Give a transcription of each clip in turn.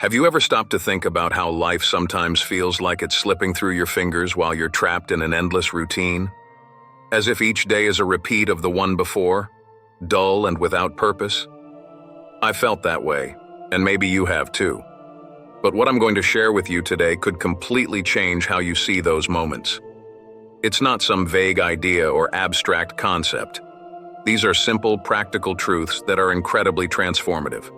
Have you ever stopped to think about how life sometimes feels like it's slipping through your fingers while you're trapped in an endless routine? As if each day is a repeat of the one before, dull and without purpose? I felt that way, and maybe you have too. But what I'm going to share with you today could completely change how you see those moments. It's not some vague idea or abstract concept. These are simple, practical truths that are incredibly transformative.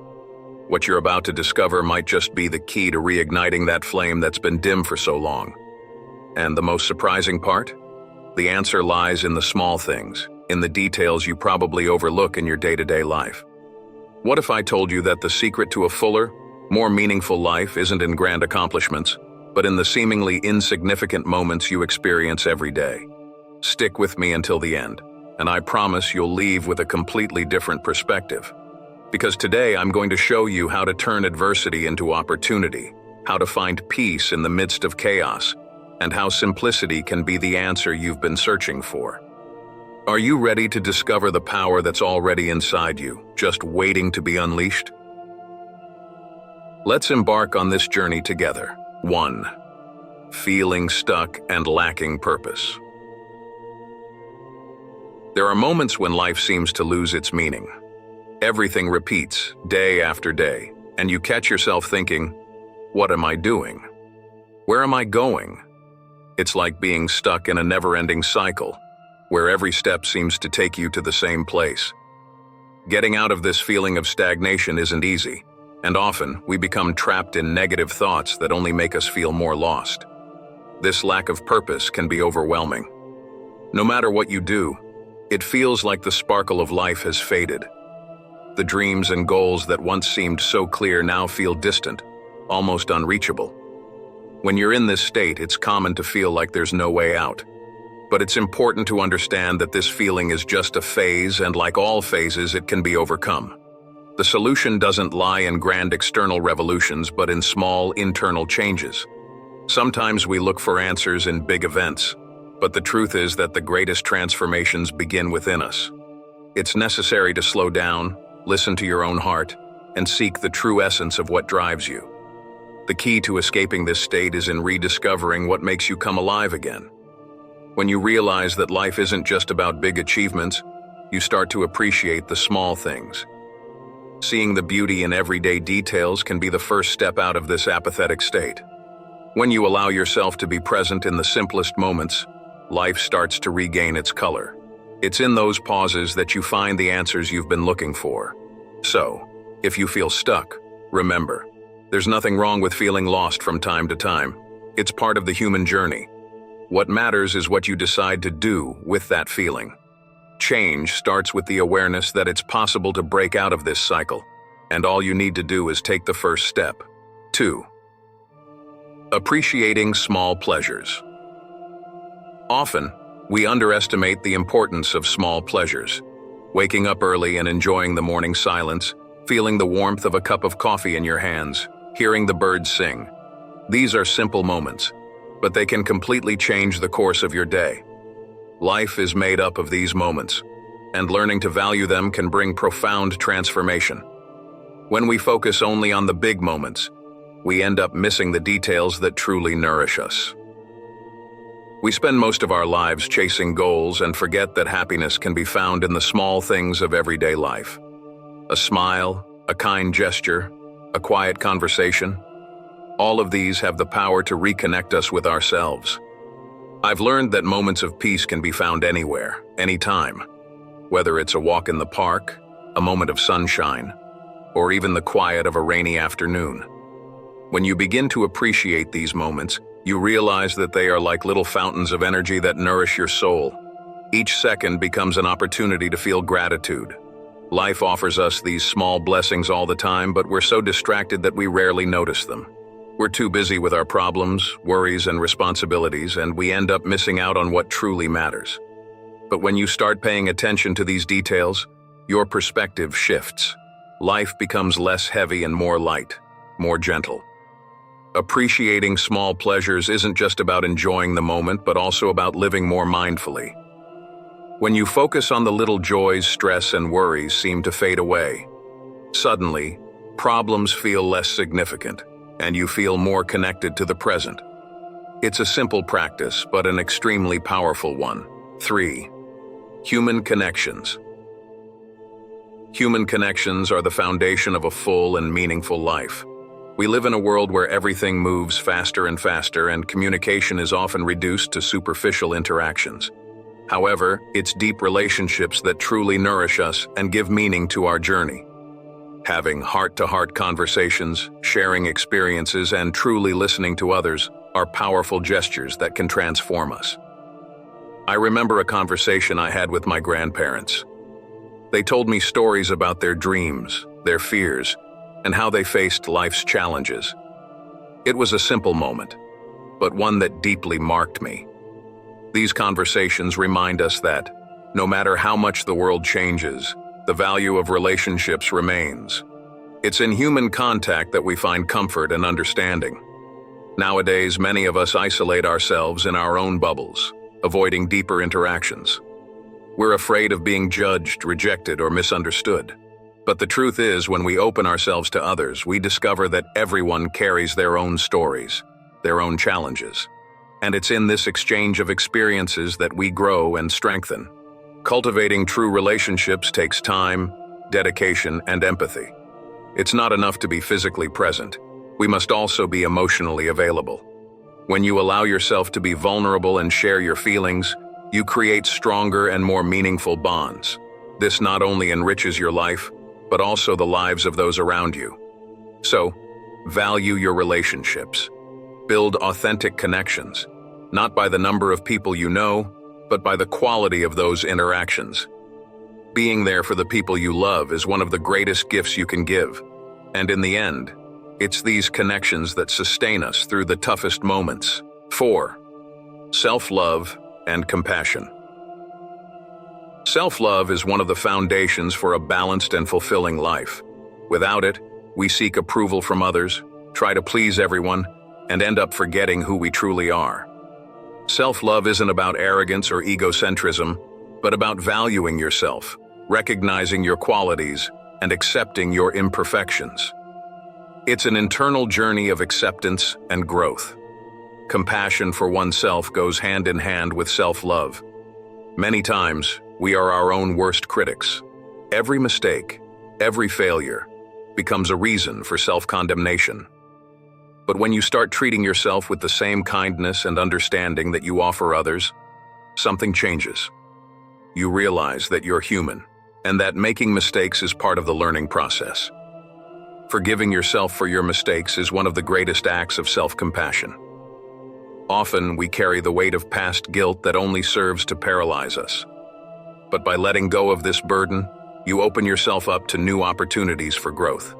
What you're about to discover might just be the key to reigniting that flame that's been dim for so long. And the most surprising part? The answer lies in the small things, in the details you probably overlook in your day-to-day life. What if I told you that the secret to a fuller, more meaningful life isn't in grand accomplishments, but in the seemingly insignificant moments you experience every day? Stick with me until the end, and I promise you'll leave with a completely different perspective. Because today I'm going to show you how to turn adversity into opportunity, how to find peace in the midst of chaos, and how simplicity can be the answer you've been searching for. Are you ready to discover the power that's already inside you, just waiting to be unleashed? Let's embark on this journey together. 1. Feeling stuck and lacking purpose. There are moments when life seems to lose its meaning. Everything repeats, day after day, and you catch yourself thinking, what am I doing? Where am I going? It's like being stuck in a never-ending cycle, where every step seems to take you to the same place. Getting out of this feeling of stagnation isn't easy, and often we become trapped in negative thoughts that only make us feel more lost. This lack of purpose can be overwhelming. No matter what you do, it feels like the sparkle of life has faded. The dreams and goals that once seemed so clear now feel distant, almost unreachable. When you're in this state, it's common to feel like there's no way out. But it's important to understand that this feeling is just a phase, and like all phases, it can be overcome. The solution doesn't lie in grand external revolutions, but in small internal changes. Sometimes we look for answers in big events, but the truth is that the greatest transformations begin within us. It's necessary to slow down, listen to your own heart, and seek the true essence of what drives you. The key to escaping this state is in rediscovering what makes you come alive again. When you realize that life isn't just about big achievements, you start to appreciate the small things. Seeing the beauty in everyday details can be the first step out of this apathetic state. When you allow yourself to be present in the simplest moments, life starts to regain its color. It's in those pauses that you find the answers you've been looking for. So, if you feel stuck, remember, there's nothing wrong with feeling lost from time to time. It's part of the human journey. What matters is what you decide to do with that feeling. Change starts with the awareness that it's possible to break out of this cycle, and all you need to do is take the first step. 2. Appreciating small pleasures. Often, we underestimate the importance of small pleasures. Waking up early and enjoying the morning silence, feeling the warmth of a cup of coffee in your hands, hearing the birds sing. These are simple moments, but they can completely change the course of your day. Life is made up of these moments, and learning to value them can bring profound transformation. When we focus only on the big moments, we end up missing the details that truly nourish us. We spend most of our lives chasing goals and forget that happiness can be found in the small things of everyday life. A smile, a kind gesture, a quiet conversation. All of these have the power to reconnect us with ourselves. I've learned that moments of peace can be found anywhere, anytime. Whether it's a walk in the park, a moment of sunshine, or even the quiet of a rainy afternoon. When you begin to appreciate these moments, you realize that they are like little fountains of energy that nourish your soul. Each second becomes an opportunity to feel gratitude. Life offers us these small blessings all the time, but we're so distracted that we rarely notice them. We're too busy with our problems, worries, and responsibilities, and we end up missing out on what truly matters. But when you start paying attention to these details, your perspective shifts. Life becomes less heavy and more light, more gentle. Appreciating small pleasures isn't just about enjoying the moment, but also about living more mindfully. When you focus on the little joys, stress and worries seem to fade away. Suddenly, problems feel less significant, and you feel more connected to the present. It's a simple practice, but an extremely powerful one. 3. Human connections. Human connections are the foundation of a full and meaningful life. We live in a world where everything moves faster and faster, and communication is often reduced to superficial interactions. However, it's deep relationships that truly nourish us and give meaning to our journey. Having heart-to-heart conversations, sharing experiences, and truly listening to others are powerful gestures that can transform us. I remember a conversation I had with my grandparents. They told me stories about their dreams, their fears, and how they faced life's challenges. It was a simple moment, but one that deeply marked me. These conversations remind us that, no matter how much the world changes, the value of relationships remains. It's in human contact that we find comfort and understanding. Nowadays, many of us isolate ourselves in our own bubbles, avoiding deeper interactions. We're afraid of being judged, rejected, or misunderstood. But the truth is, when we open ourselves to others, we discover that everyone carries their own stories, their own challenges. And it's in this exchange of experiences that we grow and strengthen. Cultivating true relationships takes time, dedication, and empathy. It's not enough to be physically present. We must also be emotionally available. When you allow yourself to be vulnerable and share your feelings, you create stronger and more meaningful bonds. This not only enriches your life, but also the lives of those around you. So, value your relationships. Build authentic connections, not by the number of people you know, but by the quality of those interactions. Being there for the people you love is one of the greatest gifts you can give. And in the end, it's these connections that sustain us through the toughest moments. 4. Self-love and compassion. Self-love is one of the foundations for a balanced and fulfilling life. Without it, we seek approval from others, try to please everyone, and end up forgetting who we truly are. Self-love isn't about arrogance or egocentrism, but about valuing yourself, recognizing your qualities, and accepting your imperfections. It's an internal journey of acceptance and growth. Compassion for oneself goes hand in hand with self-love. Many times, we are our own worst critics. Every mistake, every failure, becomes a reason for self-condemnation. But when you start treating yourself with the same kindness and understanding that you offer others, something changes. You realize that you're human, and that making mistakes is part of the learning process. Forgiving yourself for your mistakes is one of the greatest acts of self-compassion. Often, we carry the weight of past guilt that only serves to paralyze us. But by letting go of this burden, you open yourself up to new opportunities for growth.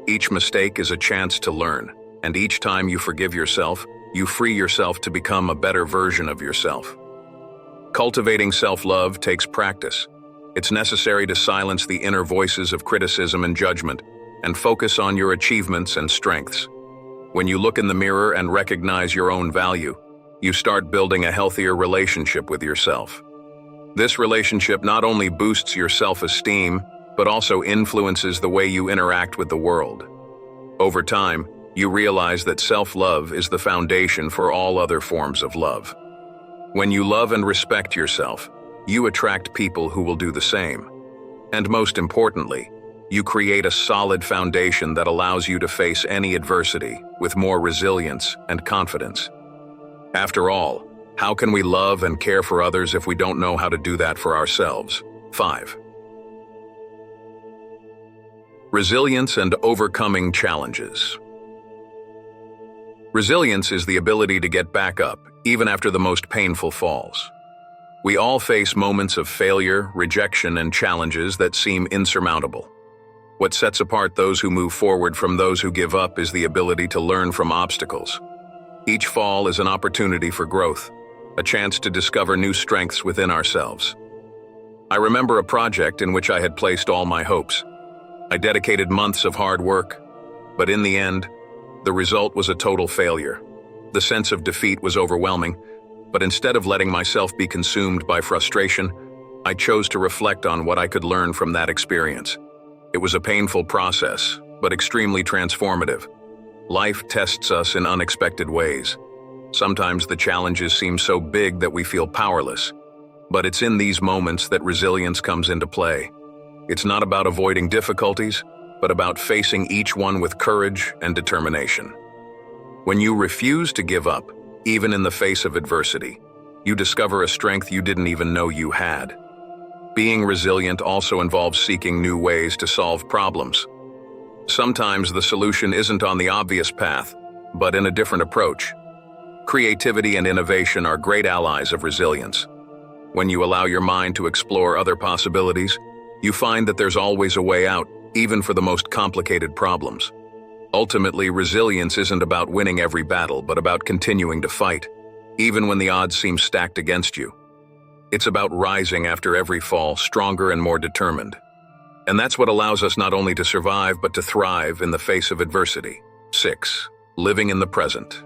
Each mistake is a chance to learn, and each time you forgive yourself, you free yourself to become a better version of yourself. Cultivating self-love takes practice. It's necessary to silence the inner voices of criticism and judgment, and focus on your achievements and strengths. When you look in the mirror and recognize your own value, you start building a healthier relationship with yourself. This relationship not only boosts your self-esteem, but also influences the way you interact with the world. Over time, you realize that self-love is the foundation for all other forms of love. When you love and respect yourself, you attract people who will do the same. And most importantly, you create a solid foundation that allows you to face any adversity with more resilience and confidence. After all, how can we love and care for others if we don't know how to do that for ourselves? 5. Resilience and overcoming challenges. Resilience is the ability to get back up, even after the most painful falls. We all face moments of failure, rejection, and challenges that seem insurmountable. What sets apart those who move forward from those who give up is the ability to learn from obstacles. Each fall is an opportunity for growth, a chance to discover new strengths within ourselves. I remember a project in which I had placed all my hopes. I dedicated months of hard work, but in the end, the result was a total failure. The sense of defeat was overwhelming, but instead of letting myself be consumed by frustration, I chose to reflect on what I could learn from that experience. It was a painful process, but extremely transformative. Life tests us in unexpected ways. Sometimes the challenges seem so big that we feel powerless. But it's in these moments that resilience comes into play. It's not about avoiding difficulties, but about facing each one with courage and determination. When you refuse to give up, even in the face of adversity, you discover a strength you didn't even know you had. Being resilient also involves seeking new ways to solve problems. Sometimes the solution isn't on the obvious path, but in a different approach. Creativity and innovation are great allies of resilience. When you allow your mind to explore other possibilities, you find that there's always a way out, even for the most complicated problems. Ultimately, resilience isn't about winning every battle, but about continuing to fight, even when the odds seem stacked against you. It's about rising after every fall, stronger and more determined. And that's what allows us not only to survive, but to thrive in the face of adversity. 6. Living in the present.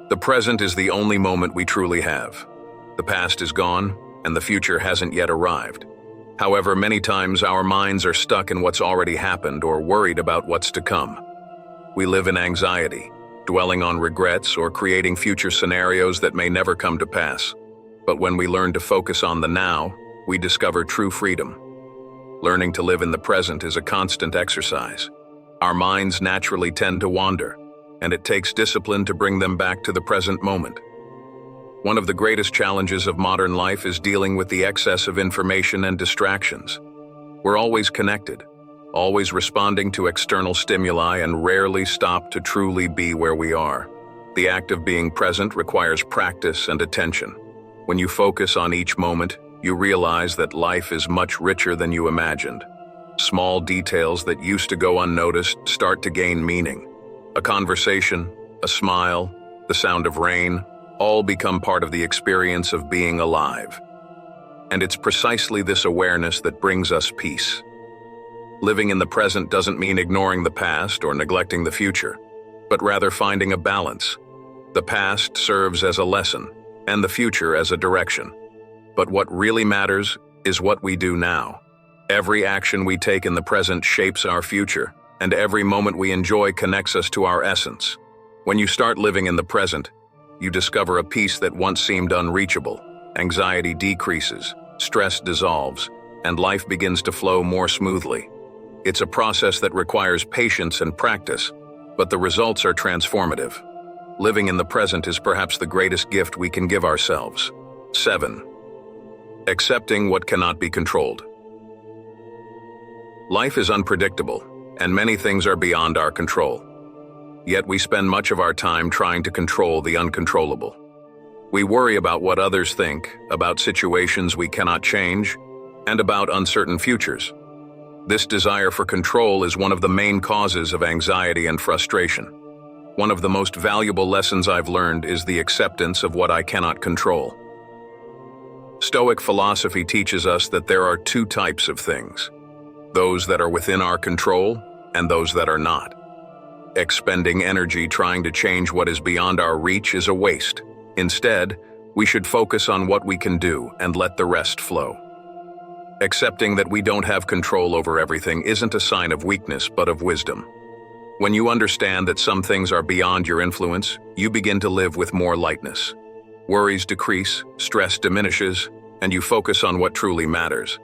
The present is the only moment we truly have. The past is gone, and the future hasn't yet arrived. However, many times our minds are stuck in what's already happened or worried about what's to come. We live in anxiety, dwelling on regrets or creating future scenarios that may never come to pass. But when we learn to focus on the now, we discover true freedom. Learning to live in the present is a constant exercise. Our minds naturally tend to wander, and it takes discipline to bring them back to the present moment. One of the greatest challenges of modern life is dealing with the excess of information and distractions. We're always connected, always responding to external stimuli, and rarely stop to truly be where we are. The act of being present requires practice and attention. When you focus on each moment, you realize that life is much richer than you imagined. Small details that used to go unnoticed start to gain meaning. A conversation, a smile, the sound of rain, all become part of the experience of being alive. And it's precisely this awareness that brings us peace. Living in the present doesn't mean ignoring the past or neglecting the future, but rather finding a balance. The past serves as a lesson, and the future as a direction. But what really matters is what we do now. Every action we take in the present shapes our future, and every moment we enjoy connects us to our essence. When you start living in the present, you discover a peace that once seemed unreachable. Anxiety decreases, stress dissolves, and life begins to flow more smoothly. It's a process that requires patience and practice, but the results are transformative. Living in the present is perhaps the greatest gift we can give ourselves. 7. Accepting what cannot be controlled. Life is unpredictable, and many things are beyond our control. Yet we spend much of our time trying to control the uncontrollable. We worry about what others think, about situations we cannot change, and about uncertain futures. This desire for control is one of the main causes of anxiety and frustration. One of the most valuable lessons I've learned is the acceptance of what I cannot control. Stoic philosophy teaches us that there are two types of things: those that are within our control and those that are not. Expending energy trying to change what is beyond our reach is a waste. Instead, we should focus on what we can do and let the rest flow. Accepting that we don't have control over everything isn't a sign of weakness, but of wisdom. When you understand that some things are beyond your influence, you begin to live with more lightness. Worries decrease, stress diminishes, and you focus on what truly matters.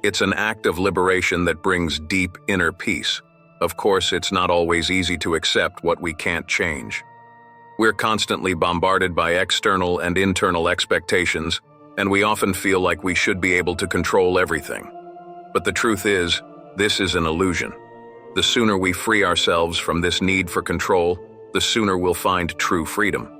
It's an act of liberation that brings deep inner peace. Of course, it's not always easy to accept what we can't change. We're constantly bombarded by external and internal expectations, and we often feel like we should be able to control everything. But the truth is, this is an illusion. The sooner we free ourselves from this need for control, the sooner we'll find true freedom.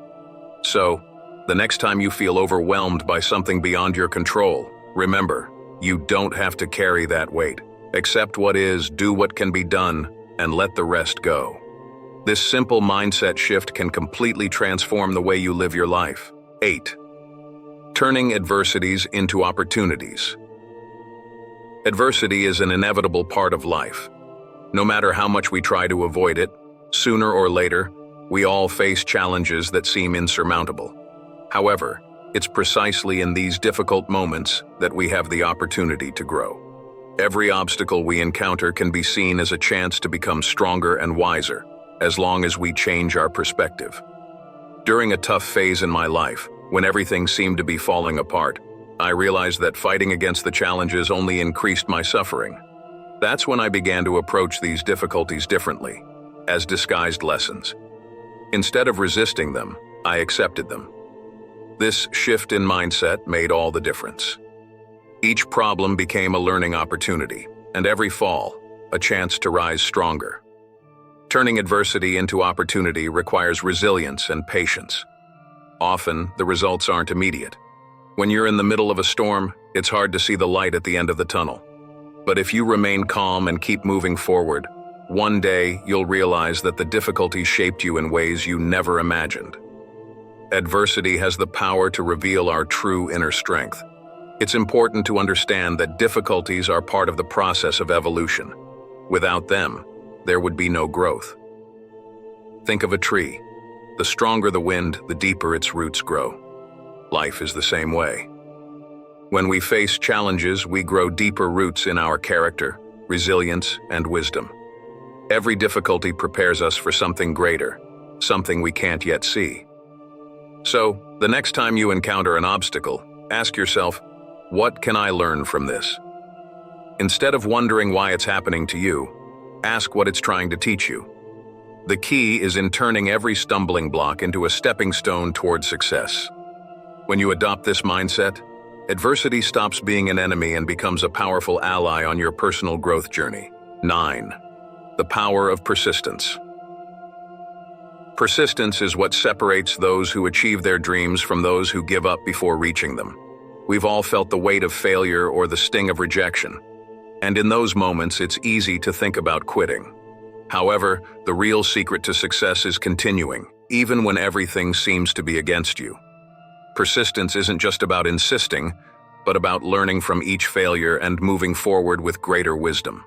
So, the next time you feel overwhelmed by something beyond your control, remember, you don't have to carry that weight. Accept what is, do what can be done, and let the rest go. This simple mindset shift can completely transform the way you live your life. 8. Turning adversities into opportunities. Adversity is an inevitable part of life. No matter how much we try to avoid it, sooner or later, we all face challenges that seem insurmountable. However, it's precisely in these difficult moments that we have the opportunity to grow. Every obstacle we encounter can be seen as a chance to become stronger and wiser, as long as we change our perspective. During a tough phase in my life, when everything seemed to be falling apart, I realized that fighting against the challenges only increased my suffering. That's when I began to approach these difficulties differently, as disguised lessons. Instead of resisting them, I accepted them. This shift in mindset made all the difference. Each problem became a learning opportunity, and every fall, a chance to rise stronger. Turning adversity into opportunity requires resilience and patience. Often, the results aren't immediate. When you're in the middle of a storm, it's hard to see the light at the end of the tunnel. But if you remain calm and keep moving forward, one day you'll realize that the difficulties shaped you in ways you never imagined. Adversity has the power to reveal our true inner strength. It's important to understand that difficulties are part of the process of evolution. Without them, there would be no growth. Think of a tree. The stronger the wind, the deeper its roots grow. Life is the same way. When we face challenges, we grow deeper roots in our character, resilience, and wisdom. Every difficulty prepares us for something greater, something we can't yet see. So, the next time you encounter an obstacle, ask yourself, what can I learn from this? Instead of wondering why it's happening to you, ask what it's trying to teach you. The key is in turning every stumbling block into a stepping stone toward success. When you adopt this mindset, adversity stops being an enemy and becomes a powerful ally on your personal growth journey. 9. The power of persistence. Persistence is what separates those who achieve their dreams from those who give up before reaching them. We've all felt the weight of failure or the sting of rejection. And in those moments, it's easy to think about quitting. However, the real secret to success is continuing, even when everything seems to be against you. Persistence isn't just about insisting, but about learning from each failure and moving forward with greater wisdom.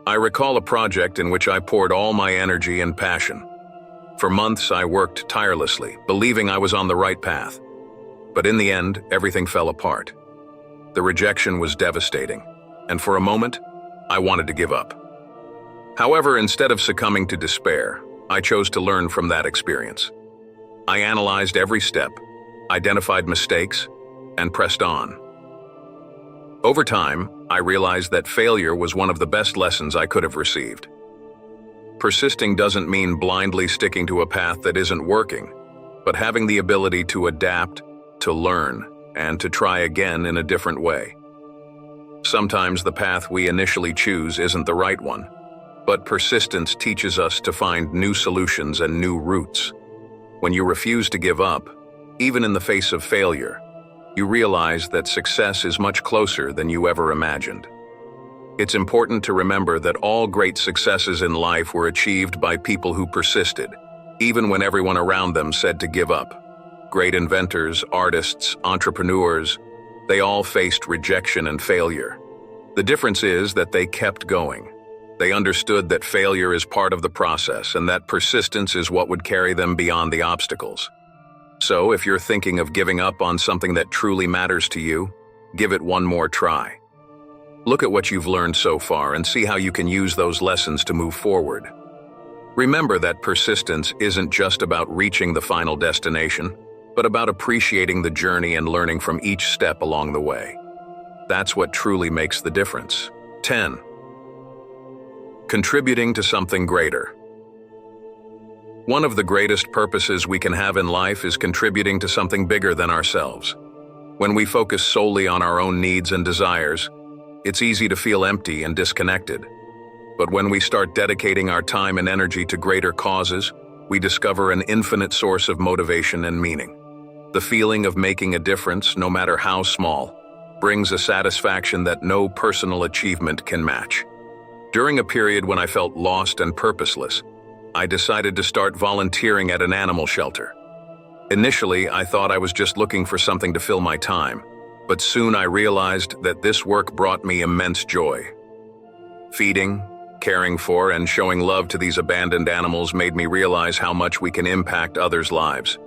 I recall a project in which I poured all my energy and passion. For months, I worked tirelessly, believing I was on the right path. But in the end, everything fell apart. The rejection was devastating, and for a moment, I wanted to give up. However, instead of succumbing to despair, I chose to learn from that experience. I analyzed every step, identified mistakes, and pressed on. Over time, I realized that failure was one of the best lessons I could have received. Persisting doesn't mean blindly sticking to a path that isn't working, but having the ability to adapt, to learn, and to try again in a different way. Sometimes the path we initially choose isn't the right one, but persistence teaches us to find new solutions and new routes. When you refuse to give up, even in the face of failure, you realize that success is much closer than you ever imagined. It's important to remember that all great successes in life were achieved by people who persisted, even when everyone around them said to give up. Great inventors, artists, entrepreneurs, they all faced rejection and failure. The difference is that they kept going. They understood that failure is part of the process and that persistence is what would carry them beyond the obstacles. So, if you're thinking of giving up on something that truly matters to you, give it one more try. Look at what you've learned so far and see how you can use those lessons to move forward. Remember that persistence isn't just about reaching the final destination, but about appreciating the journey and learning from each step along the way. That's what truly makes the difference. 10. Contributing to something greater. One of the greatest purposes we can have in life is contributing to something bigger than ourselves. When we focus solely on our own needs and desires, it's easy to feel empty and disconnected. But when we start dedicating our time and energy to greater causes, we discover an infinite source of motivation and meaning. The feeling of making a difference, no matter how small, brings a satisfaction that no personal achievement can match. During a period when I felt lost and purposeless, I decided to start volunteering at an animal shelter. Initially, I thought I was just looking for something to fill my time, but soon I realized that this work brought me immense joy. Feeding, caring for, and showing love to these abandoned animals made me realize how much we can impact others' lives,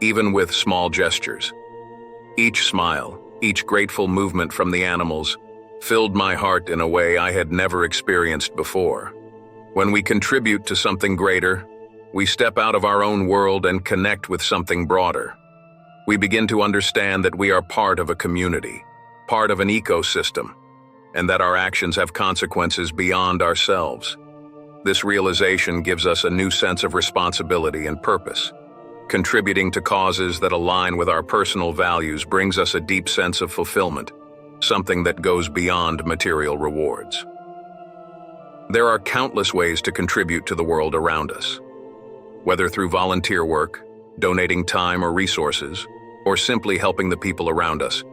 even with small gestures. Each smile, each grateful movement from the animals, filled my heart in a way I had never experienced before. When we contribute to something greater, we step out of our own world and connect with something broader. We begin to understand that we are part of a community, part of an ecosystem, and that our actions have consequences beyond ourselves. This realization gives us a new sense of responsibility and purpose. Contributing to causes that align with our personal values brings us a deep sense of fulfillment, something that goes beyond material rewards. There are countless ways to contribute to the world around us. Whether through volunteer work, donating time or resources, or simply helping the people around us,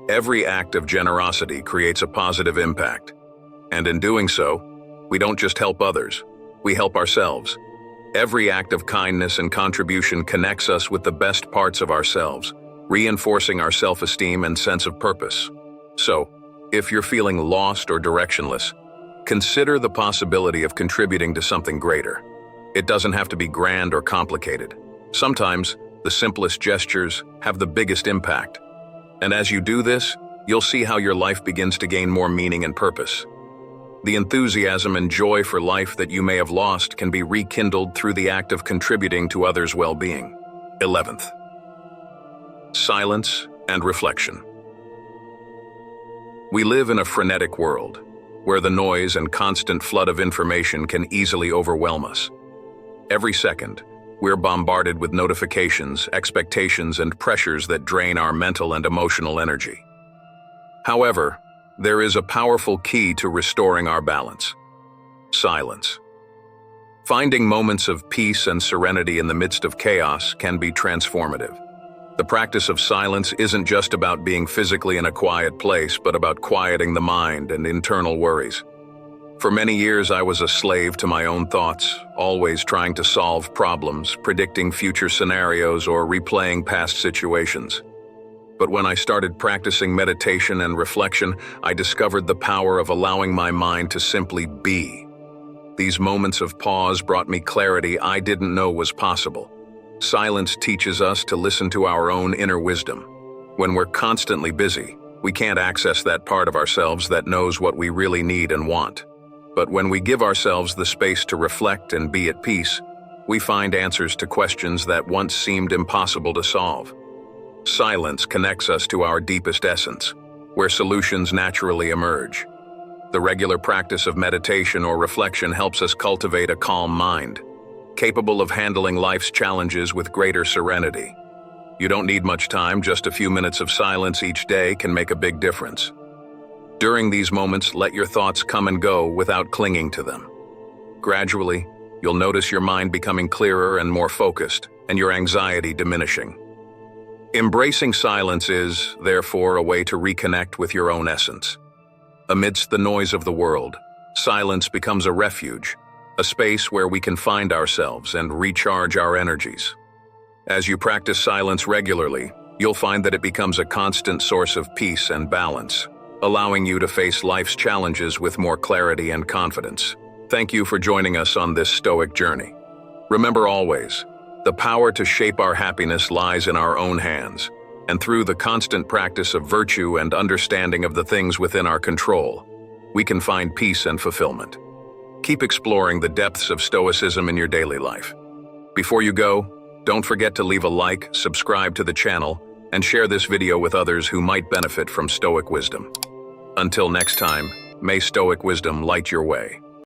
every act of generosity creates a positive impact. And in doing so, we don't just help others, we help ourselves. Every act of kindness and contribution connects us with the best parts of ourselves, reinforcing our self-esteem and sense of purpose. So, if you're feeling lost or directionless, consider the possibility of contributing to something greater. It doesn't have to be grand or complicated. Sometimes, the simplest gestures have the biggest impact. And as you do this, you'll see how your life begins to gain more meaning and purpose. The enthusiasm and joy for life that you may have lost can be rekindled through the act of contributing to others' well-being. 11th, silence and reflection. We live in a frenetic world, where the noise and constant flood of information can easily overwhelm us. Every second, we're bombarded with notifications, expectations, and pressures that drain our mental and emotional energy. However, there is a powerful key to restoring our balance: silence. Finding moments of peace and serenity in the midst of chaos can be transformative. The practice of silence isn't just about being physically in a quiet place, but about quieting the mind and internal worries. For many years, I was a slave to my own thoughts, always trying to solve problems, predicting future scenarios, or replaying past situations. But when I started practicing meditation and reflection, I discovered the power of allowing my mind to simply be. These moments of pause brought me clarity I didn't know was possible. Silence teaches us to listen to our own inner wisdom. When we're constantly busy, we can't access that part of ourselves that knows what we really need and want. But when we give ourselves the space to reflect and be at peace, we find answers to questions that once seemed impossible to solve. Silence connects us to our deepest essence, where solutions naturally emerge. The regular practice of meditation or reflection helps us cultivate a calm mind, capable of handling life's challenges with greater serenity. You don't need much time, just a few minutes of silence each day can make a big difference. During these moments, let your thoughts come and go without clinging to them. Gradually, you'll notice your mind becoming clearer and more focused, and your anxiety diminishing. Embracing silence is, therefore, a way to reconnect with your own essence. Amidst the noise of the world, silence becomes a refuge, a space where we can find ourselves and recharge our energies. As you practice silence regularly, you'll find that it becomes a constant source of peace and balance, allowing you to face life's challenges with more clarity and confidence. Thank you for joining us on this Stoic journey. Remember always, the power to shape our happiness lies in our own hands, and through the constant practice of virtue and understanding of the things within our control, we can find peace and fulfillment. Keep exploring the depths of Stoicism in your daily life. Before you go, don't forget to leave a like, subscribe to the channel, and share this video with others who might benefit from Stoic wisdom. Until next time, may Stoic wisdom light your way.